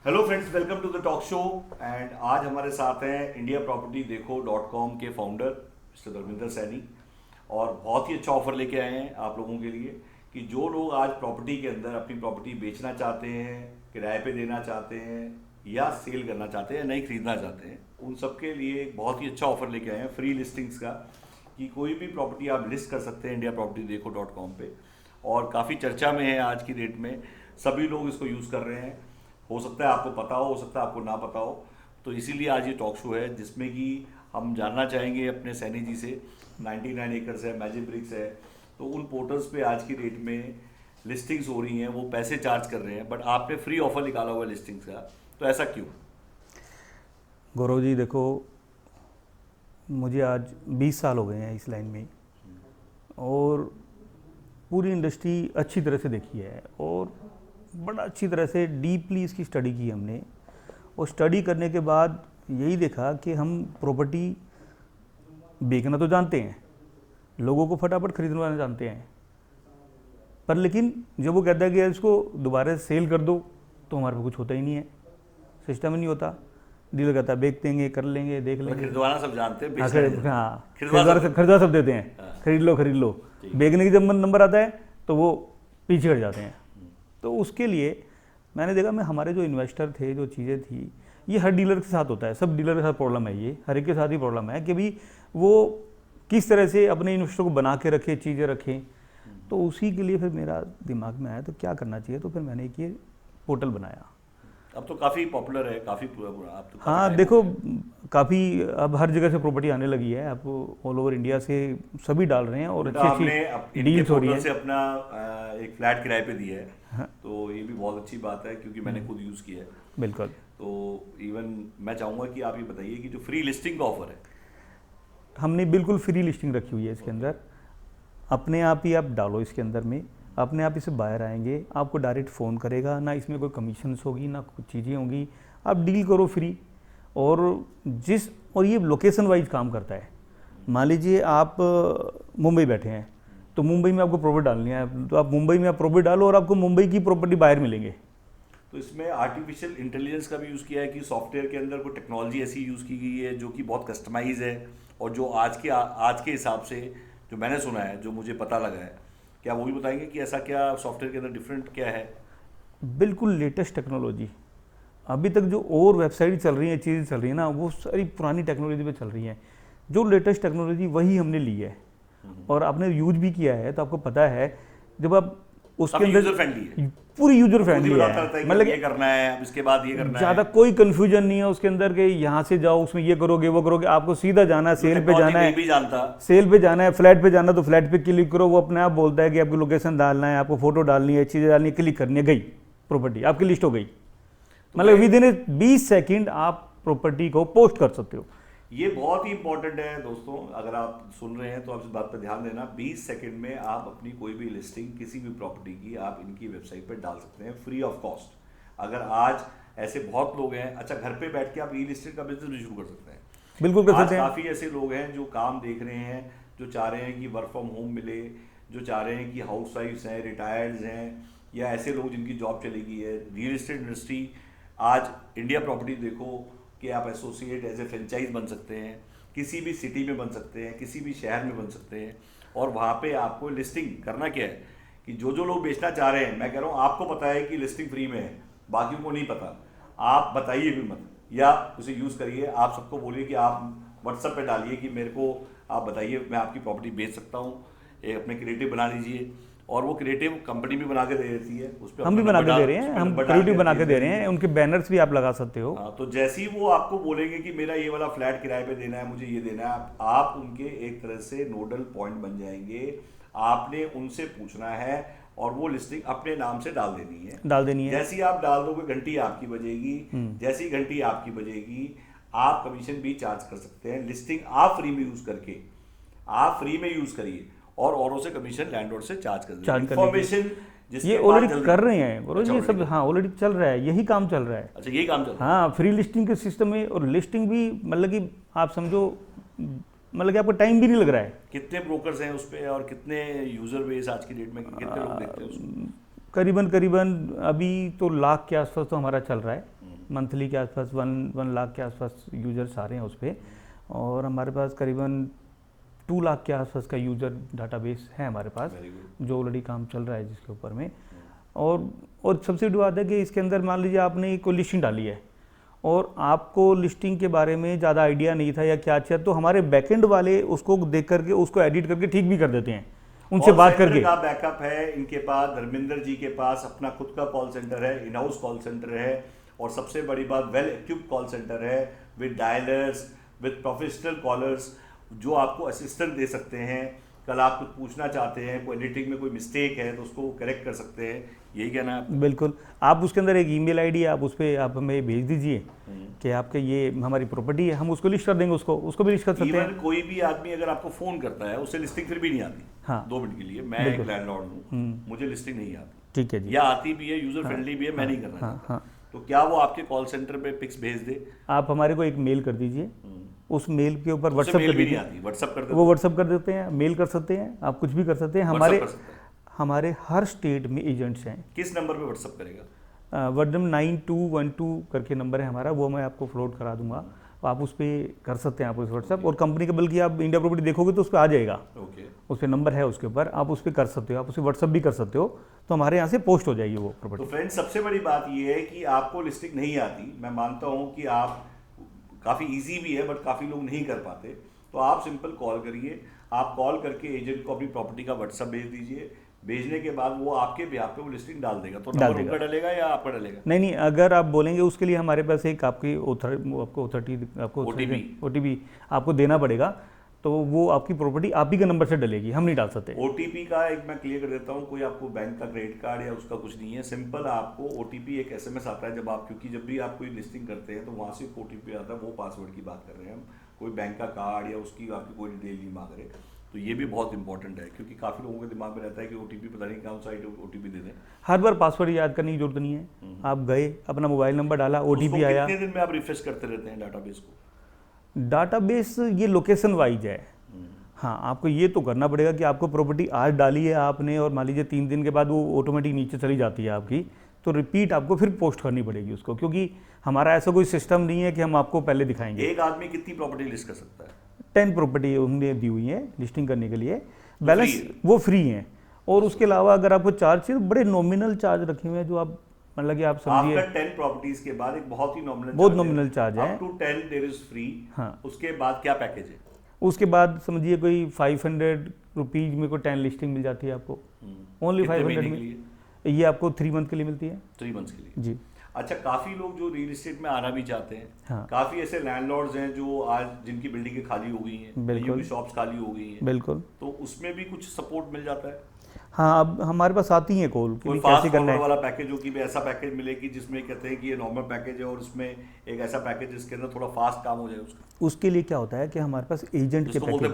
Hello friends, welcome to the talk show. And आज हमारे साथ हैं indiapropertydekho.com के फाउंडर मिस्टर धर्मेंद्र सैनी। और बहुत ही अच्छा ऑफर लेके आए हैं आप लोगों के लिए कि जो लोग आज प्रॉपर्टी के अंदर अपनी प्रॉपर्टी बेचना चाहते हैं, किराए पे देना चाहते हैं या सेल करना चाहते हैं, नहीं खरीदना चाहते हैं, उन सबके लिए एक बहुत ही अच्छा ऑफर लेके आए हैं फ्री लिस्टिंग्स का कि कोई भी प्रॉपर्टी आप लिस्ट कर सकते हैं indiapropertydekho.com पे। और काफ़ी चर्चा में है आज की डेट में, सभी लोग इसको यूज़ कर रहे हैं। हो सकता है आपको पता हो सकता है आपको ना पता हो। तो इसीलिए आज ये टॉक शो है जिसमें कि हम जानना चाहेंगे अपने सैनी जी से। 99 एकर्स है, मैजिक ब्रिक्स है, तो उन पोर्टल्स पे आज की डेट में लिस्टिंग्स हो रही हैं, वो पैसे चार्ज कर रहे हैं, बट आपने फ्री ऑफर निकाला हुआ है लिस्टिंग्स का, तो ऐसा क्यों? गौरव जी देखो, मुझे आज 20 साल हो गए हैं इस लाइन में और पूरी इंडस्ट्री अच्छी तरह से देखी है और बड़ा अच्छी तरह से डीपली इसकी स्टडी की हमने। और स्टडी करने के बाद यही देखा कि हम प्रॉपर्टी बेचना तो जानते हैं, लोगों को फटाफट खरीदना जानते हैं, पर लेकिन जब वो कहता है कि इसको दोबारा सेल कर दो तो हमारे पास कुछ होता ही नहीं है, सिस्टम ही नहीं होता। डीलर कहता है बेच देंगे, कर लेंगे, देख लेंगे। खरीदवाना सब जानते हैं, खरीदवा सब देते हैं, खरीद लो। बेचने की जब नंबर आता है तो वो पीछे हट जाते हैं। तो उसके लिए मैंने देखा, मैं हमारे जो इन्वेस्टर थे, जो चीज़ें थी, ये हर डीलर के साथ होता है, सब डीलर के साथ प्रॉब्लम है, ये हर एक के साथ ही प्रॉब्लम है कि भाई वो किस तरह से अपने इन्वेस्टर को बना के रखे, चीज़ें रखें। तो उसी के लिए फिर मेरा दिमाग में आया तो क्या करना चाहिए, तो फिर मैंने एक ये पोर्टल बनाया। अब तो काफ़ी पॉपुलर है, काफ़ी आप तो हाँ देखो, काफ़ी अब हर जगह से प्रॉपर्टी आने लगी है, आप ऑल ओवर इंडिया से सभी डाल रहे हैं और अच्छी डील्स हो रही है। से अपना एक फ्लैट किराए पे दिया है। हाँ। तो ये भी बहुत अच्छी बात है क्योंकि मैंने खुद यूज़ किया है। बिल्कुल। तो इवन मैं चाहूँगा कि आप ये बताइए कि जो फ्री लिस्टिंग का ऑफर है, हमने बिल्कुल फ्री लिस्टिंग रखी हुई है इसके अंदर। अपने आप ही आप डालो इसके अंदर में, अपने आप इसे बाहर आएंगे, आपको डायरेक्ट फ़ोन करेगा, ना इसमें कोई कमीशंस होगी ना कुछ चीज़ें होंगी, आप डील करो फ्री। और ये लोकेशन वाइज काम करता है। मान लीजिए आप मुंबई बैठे हैं तो मुंबई में आपको प्रॉपर्टी डालनी है, तो आप मुंबई में आप प्रॉपर्टी डालो और आपको मुंबई की प्रॉपर्टी बाहर मिलेंगे। तो इसमें आर्टिफिशियल इंटेलिजेंस का भी यूज़ किया है कि सॉफ्टवेयर के अंदर कोई टेक्नोलॉजी ऐसी यूज़ की गई है जो कि बहुत कस्टमाइज है और जो आज के हिसाब से जो मैंने सुना है, जो मुझे पता लगा है, क्या वो भी बताएंगे कि ऐसा क्या सॉफ्टवेयर के अंदर डिफरेंट क्या है? बिल्कुल लेटेस्ट टेक्नोलॉजी। अभी तक जो और वेबसाइट चल रही हैं, चीज़ें चल रही हैं ना, वो सारी पुरानी टेक्नोलॉजी पे चल रही हैं। जो लेटेस्ट टेक्नोलॉजी वही हमने ली है और आपने यूज भी किया है, तो आपको पता है जब आप उसके अंदर यूजर फ्रेंडली है, पूरी यूजर फ्रेंडली है, मतलब ये करना है, इसके बाद ये करना है, ज़्यादा कोई कंफ्यूजन नहीं है उसके अंदर के यहाँ से जाओ उसमें ये करोगे वो करोगे। आपको सीधा जाना है, सेल पे जाना है, सेल पे जाना है, फ्लैट पे जाना, तो फ्लैट पे क्लिक करो, वो अपने आप बोलता है कि आपको लोकेशन डालना है, आपको फोटो डालनी है, चीज़ें डालनी है, क्लिक करनी है, गई प्रॉपर्टी आपकी लिस्ट हो गई। मतलब विद इन 20 सेकंड आप प्रॉपर्टी को पोस्ट कर सकते हो। ये बहुत ही इंपॉर्टेंट है दोस्तों, अगर आप सुन रहे हैं तो आप इस बात पर ध्यान देना। 20 सेकंड में आप अपनी कोई भी लिस्टिंग किसी भी प्रॉपर्टी की आप इनकी वेबसाइट पर डाल सकते हैं फ्री ऑफ कॉस्ट। अगर आज ऐसे बहुत लोग हैं, अच्छा घर पे बैठ के आप ई लिस्टिंग का बिजनेस भी शुरू कर सकते हैं। बिल्कुल कर सकते हैं। काफ़ी ऐसे लोग हैं जो काम देख रहे हैं, जो चाह रहे हैं कि वर्क फ्रॉम होम मिले, जो चाह रहे हैं कि हाउस वाइफ्स हैं, रिटायर्ड हैं, या ऐसे लोग जिनकी जॉब चली गई है। रियल एस्टेट इंडस्ट्री आज इंडिया प्रॉपर्टी देखो कि आप एसोसिएट एज ए फ्रेंचाइज बन सकते हैं, किसी भी सिटी में बन सकते हैं, किसी भी शहर में बन सकते हैं। और वहाँ पे आपको लिस्टिंग करना क्या है कि जो लोग बेचना चाह रहे हैं, मैं कह रहा हूँ आपको पता है कि लिस्टिंग फ्री में है, बाकियों को नहीं पता, आप बताइए भी मत या उसे यूज़ करिए। आप सबको बोलिए कि आप व्हाट्सएप पे डालिए कि मेरे को आप बताइए, मैं आपकी प्रॉपर्टी बेच सकता हूँ। एक अपने क्रिएटिव बना लीजिए और वो क्रिएटिव कंपनी भी बना के दे देती है, उस पर हम भी बना के दे रहे हैं, हम क्रिएटिव बना के दे रहे हैं, उनके बैनर्स भी आप लगा सकते हो। तो जैसे ही वो आपको बोलेंगे कि मेरा ये वाला फ्लैट किराए पे देना है, मुझे ये देना है, आप उनके एक तरह से नोडल पॉइंट बन जाएंगे। आपने उनसे पूछना है और वो लिस्टिंग अपने नाम से डाल देनी है। जैसे ही आप डाल दोगे घंटी आपकी बजेगी, जैसी घंटी आपकी बजेगी आप कमीशन भी चार्ज कर सकते हैं। लिस्टिंग आप फ्री में यूज करके आप फ्री में यूज करिए और औरों से कमीशन लैंडलॉर्ड से चार्ज कर इन्फॉर्मेशन ये ऑलरेडी कर रहे हैं गुरु जी, ये सब हाँ ऑलरेडी चल रहा है, यही काम चल रहा है। अच्छा, यही काम चल रहा है। हाँ, फ्री लिस्टिंग के सिस्टम में, और लिस्टिंग भी मतलब कि आप समझो, मतलब कि आपको टाइम भी नहीं लग रहा है। कितने ब्रोकर्स हैं उस पर और कितने यूजर बेस आज की डेट में, कितने लोग देखते हैं उसको? करीबन अभी तो लाख के आसपास तो हमारा चल रहा है। मंथली के आसपास 1 लाख के आसपास यूजर्स आ रहे हैं उस पर, और हमारे पास करीबन 2 लाख के आसपास का यूज़र डाटाबेस है हमारे पास, जो ऑलरेडी काम चल रहा है जिसके ऊपर में। और सबसे बड़ी बात है कि इसके अंदर मान लीजिए आपने कोई लिस्टिंग डाली है और आपको लिस्टिंग के बारे में ज़्यादा आइडिया नहीं था या क्या अच्छा, तो हमारे बैकएंड वाले उसको देख करके उसको एडिट करके ठीक भी कर देते हैं उनसे बात करके। का बैकअप है इनके पास, धर्मेंद्र जी के पास अपना खुद का कॉल सेंटर है, इन हाउस कॉल सेंटर है, और सबसे बड़ी बात वेल इक्विप्ड कॉल सेंटर है विद डायलर्स, विद प्रोफेशनल कॉलर्स जो आपको असिस्टेंट दे सकते हैं। कल आप कुछ पूछना चाहते हैं, कोई एडिटिंग में कोई मिस्टेक है तो उसको करेक्ट कर सकते हैं। यही कहना है? बिल्कुल। आप उसके अंदर एक ईमेल आईडी आप उस पर आप हमें भेज दीजिए कि आपके ये हमारी प्रॉपर्टी है, हम उसको लिस्ट कर देंगे, उसको भी लिस्ट कर सकते हैं। कोई भी आदमी अगर आपको फ़ोन करता है उसे लिस्टिंग फिर भी नहीं आती। हाँ 2 मिनट के लिए, मैं एक लैंडलॉर्ड हूँ, मुझे लिस्टिंग नहीं आती, ठीक है जी, या आती भी है, यूज़र फ्रेंडली भी है, मैं नहीं करना चाहता, तो क्या वो आपके कॉल सेंटर पे पिक्स भेज दे? आप हमारे को एक मेल कर दीजिए, उस मेल के ऊपर व्हाट्सअप कर दीजिए, व्हाट्सअप कर देते, वो व्हाट्सअप कर देते हैं, मेल कर सकते हैं, आप कुछ भी कर सकते हैं। हमारे हर स्टेट में एजेंट्स हैं। किस नंबर पे व्हाट्सअप करेगा? वर्डम 9212 करके नंबर है हमारा, वो मैं आपको फॉरवर्ड करा दूंगा, आप उस पर कर सकते हैं, आप उस व्हाट्सअप। और कंपनी का, बल्कि आप इंडिया प्रॉपर्टी देखोगे तो उस पर आ जाएगा, उस पर नंबर है उसके ऊपर, आप उस पर कर सकते हो, आप उसे व्हाट्सअप भी कर सकते हो, तो हमारे यहाँ से पोस्ट हो जाएगी वो प्रॉपर्टी। तो फ्रेंड्स, सबसे बड़ी बात ये है कि आपको लिस्टिंग नहीं आती, मैं मानता हूँ कि आप काफ़ी इजी भी है बट काफ़ी लोग नहीं कर पाते, तो आप सिंपल कॉल करिए, आप कॉल करके एजेंट को अपनी प्रॉपर्टी का व्हाट्सअप भेज दीजिए, भेजने के बाद वो आपके बिहाफ पे वो लिस्टिंग डाल देगा। तो नंबर उनका डलेगा या आपका डलेगा? नहीं, अगर आप बोलेंगे उसके लिए हमारे पास एक आपकी OTP आपको देना पड़ेगा, तो वो आपकी प्रॉपर्टी आप ही के नंबर से डलेगी, हम नहीं डाल सकते। OTP का एक मैं क्लियर कर देता हूँ, कोई आपको बैंक का क्रेडिट कार्ड या उसका कुछ नहीं है, सिंपल आपको OTP एक SMS आता है जब आप, क्योंकि जब भी आप कोई लिस्टिंग करते हैं तो वहाँ से OTP आता है, वो पासवर्ड की बात कर रहे हैं हम, कोई बैंक का कार्ड या उसकी आपकी कोई डिटेल नहीं मांग रहे। तो ये भी बहुत इंपॉर्टेंट है, क्योंकि काफ़ी लोगों के दिमाग में रहता है कि OTP पता नहीं कौन सा OTP दे दें। हर बार पासवर्ड याद करने की जरूरत नहीं है, आप गए अपना मोबाइल नंबर डाला, OTP आया। कितने दिन में आप रिफ्रेश करते रहते हैं डाटाबेस को? डाटाबेस ये लोकेशन वाइज है। हाँ, आपको ये तो करना पड़ेगा कि आपको प्रॉपर्टी आज डाली है आपने, और मान लीजिए 3 दिन के बाद वो ऑटोमेटिक नीचे चली जाती है आपकी, तो रिपीट आपको फिर पोस्ट करनी पड़ेगी उसको, क्योंकि हमारा ऐसा कोई सिस्टम नहीं है कि हम आपको पहले दिखाएंगे। एक आदमी कितनी प्रॉपर्टी लिस्ट कर सकता है? 10 प्रॉपर्टी हमने दी हुई है लिस्टिंग करने के लिए, बैलेंस वो फ्री हैं। और उसके अलावा अगर आपको चार्ज चाहिए, बड़े नॉमिनल चार्ज रखे हुए हैं, जो आप मतलब कि आप समझिए, आपका 10 प्रॉपर्टीज के बाद एक बहुत ही नॉमिनल चार्ज है, up to 10 there is free. हाँ, उसके बाद क्या पैकेज है? उसके बाद समझिए कोई 500 रुपीज़ में कोई 10 लिस्टिंग मिल जाती है आपको, ओनली 500 में। ये आपको 3 मंथ के लिए मिलती है। 3 मंथ्स के लिए जी। अच्छा, काफ़ी लोग जो रियल एस्टेट में आना भी चाहते हैं, हाँ, काफ़ी ऐसे लैंडलॉर्ड्स हैं जो आज जिनकी बिल्डिंगें खाली हो गई हैं, बिल्कुल, की शॉप्स खाली हो गई हैं, बिल्कुल, तो उसमें भी कुछ सपोर्ट मिल जाता है? हाँ, अब हमारे पास आती हैं कॉल कि कैसे करना है वाला पैकेज हो, कि ऐसा पैकेज मिले कि जिसमें कहते हैं कि ये नॉर्मल पैकेज है और इसमें एक ऐसा पैकेज जिसके अंदर थोड़ा फास्ट काम हो जाए उसका। उसके लिए क्या होता है कि हमारे पास एजेंट के पैकेज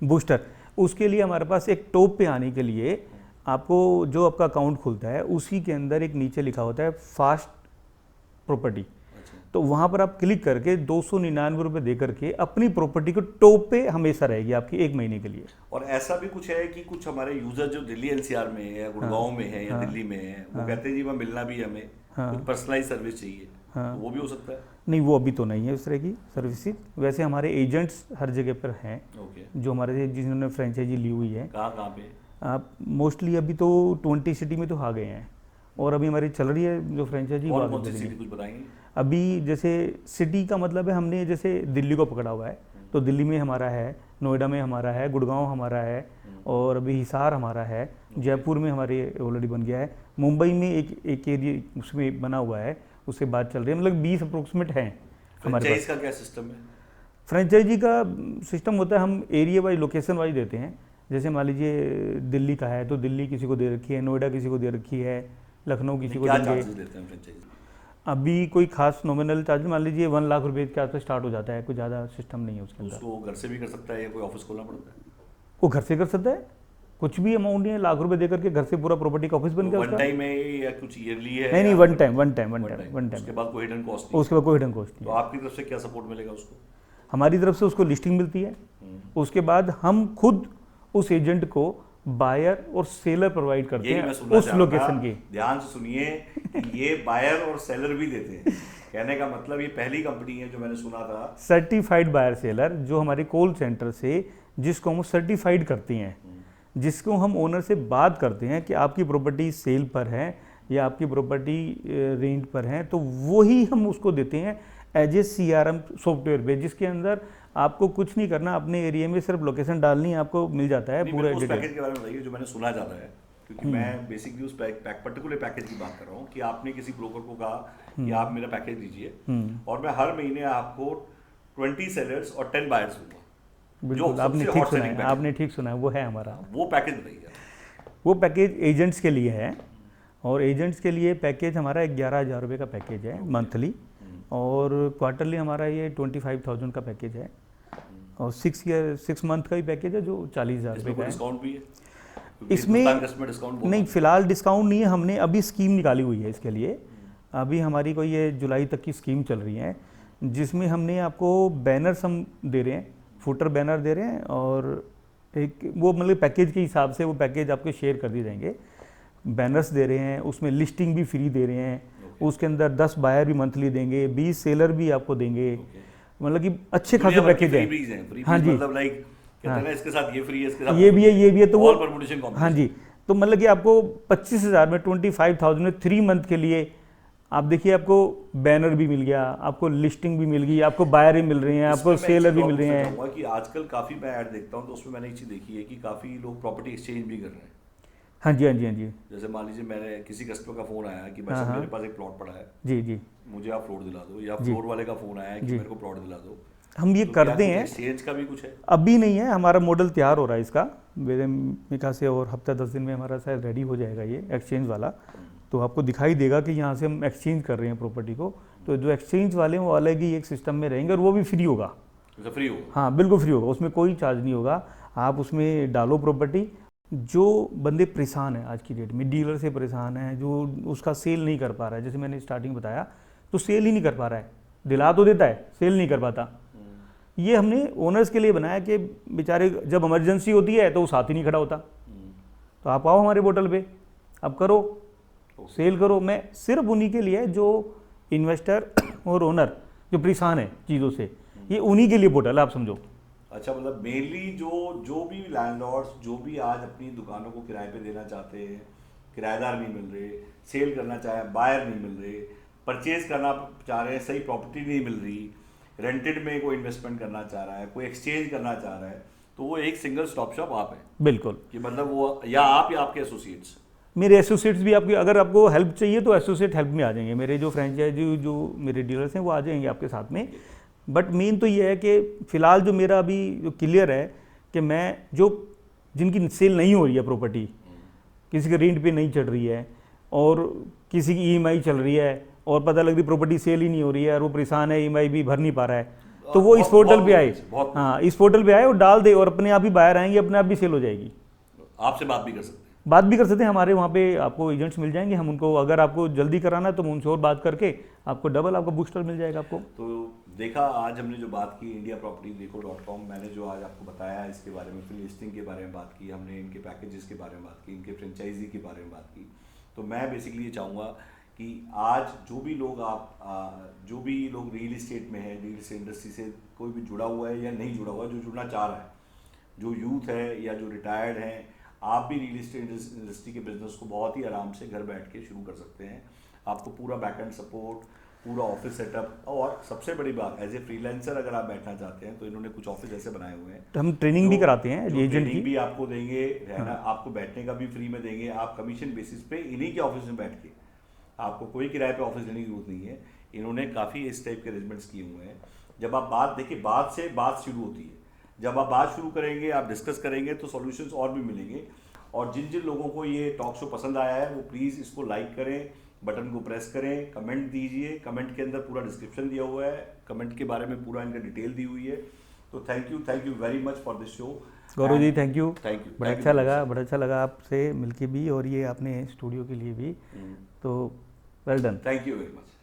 बूस्टर, उसके लिए हमारे पास एक टॉप पे आने के लिए आपको जो आपका अकाउंट खुलता है उसी के अंदर एक नीचे लिखा होता है फास्ट प्रॉपर्टी, तो वहाँ पर आप क्लिक करके 299 रुपये दे करके अपनी प्रॉपर्टी को टॉप पे हमेशा रहेगी आपकी 1 महीने के लिए। और ऐसा भी कुछ है कि कुछ हमारे यूजर जो दिल्ली NCR में है या गुड़गांव में है या दिल्ली में है, वो कहते हैं जी मैं मिलना भी हमें कुछ पर्सनलाइज सर्विस चाहिए, तो वो भी हो सकता है? नहीं, वो अभी तो नहीं है उस तरह की सर्विसेज। वैसे हमारे एजेंट्स हर जगह पर हैं, जो हमारे जिन्होंने फ्रेंचाइजी ली हुई है। कहाँ पे? आप मोस्टली अभी तो 20 सिटी में तो आ गए हैं, और अभी हमारी चल रही है जो फ्रेंचाइजी। कौन सी सिटी कुछ बताएंगे? अभी जैसे सिटी का मतलब है, हमने जैसे दिल्ली को पकड़ा हुआ है, तो दिल्ली में हमारा है, नोएडा में हमारा है, गुड़गांव हमारा है, और अभी हिसार हमारा है, जयपुर में हमारे ऑलरेडी बन गया है, मुंबई में एक एरिया उसमें बना हुआ है, उससे बात चल रही है, मतलब 20 अप्रोक्सीमेट हैं हमारे पास। का क्या सिस्टम है? फ्रेंचाइजी का सिस्टम होता है, हम एरिया वाइज लोकेशन वाइज देते हैं। जैसे मान लीजिए दिल्ली का है तो दिल्ली किसी को दे रखी है, नोएडा किसी को दे रखी है, लखनऊ किसी को देंगे। अभी कोई खास नॉमिनल चार्ज, मान लीजिए 1 लाख रुपए के आसपास स्टार्ट हो जाता है, कोई ज़्यादा सिस्टम नहीं है उसके अंदर। उसको घर से भी कर सकता है या कोई ऑफिस खोलना पड़ता है? वो घर से कर सकता है, कुछ भी अमाउंट नहीं है, लाख रुपए दे करके घर से पूरा प्रॉपर्टी का ऑफिस बन गया। वन टाइम है या कुछ ईयरली है? नहीं, वन टाइम। उसके बाद कोई हिडन कॉस्ट नहीं? उसके बाद कोई हिडन कॉस्ट नहीं। तो आपकी तरफ से क्या सपोर्ट मिलेगा उसको? हमारी तरफ से उसको लिस्टिंग मिलती है, उसके बाद हम खुद उस एजेंट को बायर और सेलर प्रोवाइड करते हैं उस लोकेशन की। ध्यान से सुनिए, ये बायर और सेलर भी देते हैं, कहने का मतलब ये पहली कंपनी है जो मैंने सुना था। सर्टिफाइड बायर सेलर, जो हमारे कॉल सेंटर से जिसको हम सर्टिफाइड करती हैं, जिसको हम ओनर से बात करते हैं कि आपकी प्रॉपर्टी सेल पर है या आपकी प्रॉपर्टी रेंट पर है, तो वही हम उसको देते हैं एज ए CRM सॉफ्टवेयर पे, जिसके अंदर आपको कुछ नहीं करना, अपने एरिया में सिर्फ लोकेशन डालनी है, आपको मिल जाता है पूरा उस डिटेल। पैकेज के बारे में बताइए जो मैंने सुना जाता है, क्योंकि मैं बेसिकली उस पर्टिकुलर पैकेज की बात कर रहा हूँ कि आपने किसी ब्रोकर को कहा कि आप मेरा पैकेज दीजिए और मैं हर महीने आपको 20 सेलर्स और 10 बायर्स दूंगा। बिल्कुल, आपने ठीक सुना है, आपने ठीक सुना है, वो है हमारा। वो पैकेज बताइए। वो पैकेज एजेंट्स के लिए है, और एजेंट्स के लिए पैकेज हमारा 11,000 रुपये का पैकेज है मंथली, और क्वार्टरली हमारा ये 25,000 का पैकेज है, और 6 मंथ का ही पैकेज है जो 40,000 रुपये का है। डिस्काउंट भी है इसमें? डिस्काउंट नहीं, फिलहाल डिस्काउंट नहीं है, हमने अभी स्कीम निकाली हुई है इसके लिए। अभी हमारी कोई ये जुलाई तक की स्कीम चल रही है, जिसमें हमने आपको बैनर्स हम दे रहे हैं, फुटर बैनर दे रहे हैं, और एक वो मतलब पैकेज के हिसाब से वो पैकेज आपको शेयर कर दिए जाएंगे। बैनर्स दे रहे हैं, उसमें लिस्टिंग भी फ्री दे रहे हैं, उसके अंदर 10 बायर भी मंथली देंगे, 20 सेलर भी आपको देंगे, मतलब कि अच्छे खासे पैकेज है। हाँ जी, मतलब लाइक इसके साथ ये फ्री है, इसके साथ ये भी है, ये भी है, तो वो परमुटेशन। हाँ जी, तो मतलब कि आपको 25,000 में 25,000 में 3 मंथ के लिए आप देखिए, आपको बैनर भी मिल गया, आपको लिस्टिंग भी मिल गई, आपको बायर भी मिल रहे हैं, आपको सेलर भी मिल रहे हैं। कि आजकल काफ़ी मैं ऐड देखता हूँ तो उसमें मैंने एक चीज़ देखी है कि काफ़ी लोग प्रॉपर्टी एक्सचेंज भी कर रहे हैं। हाँ जी, हाँ जी, हाँ जी। जैसे मान लीजिए मैंने किसी कस्टमर का फ़ोन आया कि भाई साहब मेरे पास एक प्लॉट पड़ा है, जी जी, मुझे आप फ्लोर दिला दो, या फ्लोर वाले का फ़ोन आया कि मेरे को प्लॉट दिला दो। हम ये करते हैं। एक्सचेंज का भी कुछ है? अभी नहीं है, हमारा मॉडल तैयार हो रहा है इसका, मेरे ख्याल से और हफ्ता 10 दिन में हमारा शायद रेडी हो जाएगा ये एक्सचेंज वाला। तो आपको दिखाई देगा कि यहाँ से हम एक्सचेंज कर रहे हैं प्रॉपर्टी को, तो जो एक्सचेंज वाले हैं वो अलग ही एक सिस्टम में रहेंगे, और वो भी फ्री होगा। फ्री होगा? हाँ बिल्कुल फ्री होगा, उसमें कोई चार्ज नहीं होगा। आप उसमें डालो प्रॉपर्टी। जो बंदे परेशान हैं आज की डेट में, डीलर से परेशान है, जो उसका सेल नहीं कर पा रहा है, जैसे मैंने स्टार्टिंग बताया, तो सेल ही नहीं कर पा रहा है, दिला तो देता है, सेल नहीं कर पाता। ये हमने ओनर्स के लिए बनाया कि बेचारे जब इमरजेंसी होती है तो वो साथ ही नहीं खड़ा होता, तो आप आओ हमारे पोर्टल पे, आप करो, सेल करो। मैं सिर्फ उन्हीं के लिए जो इन्वेस्टर और ओनर जो परेशान है चीज़ों से, ये उन्हीं के लिए पोर्टल है, आप समझो। अच्छा, मतलब मेनली जो भी लैंडलॉर्ड्स जो भी आज अपनी दुकानों को किराए पे देना चाहते हैं, किराएदार नहीं मिल रहे, सेल करना चाहे बायर नहीं मिल रहे, परचेज करना चाह रहे हैं, सही प्रॉपर्टी नहीं मिल रही, रेंटेड में कोई इन्वेस्टमेंट करना चाह रहा है, कोई एक्सचेंज करना चाह रहा है, तो वो एक सिंगल स्टॉप शॉप आप है। बिल्कुल, कि मतलब वो या आप या आपके एसोसिएट्स? मेरे एसोसिएट्स भी आपकी, अगर आपको हेल्प चाहिए तो एसोसिएट हेल्प में आ जाएंगे, मेरे जो फ्रेंचाइजी जो मेरे डीलर्स हैं वो आ जाएंगे आपके साथ में। बट मेन तो ये है कि फ़िलहाल जो मेरा अभी जो क्लियर है कि मैं जो जिनकी सेल नहीं हो रही है प्रॉपर्टी, किसी के रेंट पे नहीं चढ़ रही है, और किसी की EMI चल रही है, और पता लग रही प्रॉपर्टी सेल ही नहीं हो रही है, और वो परेशान है, EMI भी भर नहीं पा रहा है, तो वो इस पोर्टल पे आए। हाँ, इस पोर्टल पे आए और डाल दे, और अपने आप ही बाहर आएंगे, अपने आप भी सेल हो जाएगी। आपसे बात भी कर सकते हैं? बात भी कर सकते हैं, हमारे वहाँ पे आपको एजेंट्स मिल जाएंगे, हम उनको, अगर आपको जल्दी कराना है तो उनसे और बात करके आपको डबल आपका बूस्टर मिल जाएगा आपको। तो देखा, आज हमने जो बात की indiapropertydekho.com, मैंने जो आज आपको बताया इसके बारे में, फिर लिस्टिंग के बारे में बात की हमने, इनके पैकेजेस के बारे में बात की, इनके फ्रेंचाइजी के बारे में बात की। तो मैं बेसिकली ये चाहूँगा कि आज जो भी लोग रियल इस्टेट में है, रियल इस्टेट इंडस्ट्री से कोई भी जुड़ा हुआ है या नहीं जुड़ा हुआ, जो जुड़ना चाह रहा है, जो यूथ है या जो रिटायर्ड हैं, आप भी रियल इस्टेट इंडस्ट्री के बिजनेस को बहुत ही आराम से घर बैठ के शुरू कर सकते हैं। आपको पूरा बैकएंड सपोर्ट, पूरा ऑफिस सेटअप, और सबसे बड़ी बात एज ए फ्रीलांसर अगर आप बैठना चाहते हैं तो इन्होंने कुछ ऑफिस ऐसे बनाए हुए हैं, तो हम ट्रेनिंग भी कराते हैं एजेंट की, भी आपको देंगे, रहना आपको बैठने का भी फ्री में देंगे, आप कमीशन बेसिस पे इन्हीं के ऑफिस में बैठ के, आपको कोई किराए पे ऑफिस देने की जरूरत नहीं है। इन्होंने काफ़ी इस टाइप के अरेंजमेंट्स किए हुए हैं। जब आप बात देखिए, बात से बात शुरू होती है, जब आप बात शुरू करेंगे, आप डिस्कस करेंगे तो सॉल्यूशंस और भी मिलेंगे। और जिन जिन लोगों को ये टॉक शो पसंद आया है वो प्लीज़ इसको लाइक करें, बटन को प्रेस करें, कमेंट दीजिए, कमेंट के अंदर पूरा डिस्क्रिप्शन दिया हुआ है, कमेंट के बारे में पूरा इनका डिटेल दी हुई है। तो thank you very much for this show Gaurav ji, thank you. बड़ा अच्छा लगा आपसे मिलके भी, और ये आपने स्टूडियो के लिए भी, तो well done, thank you very much.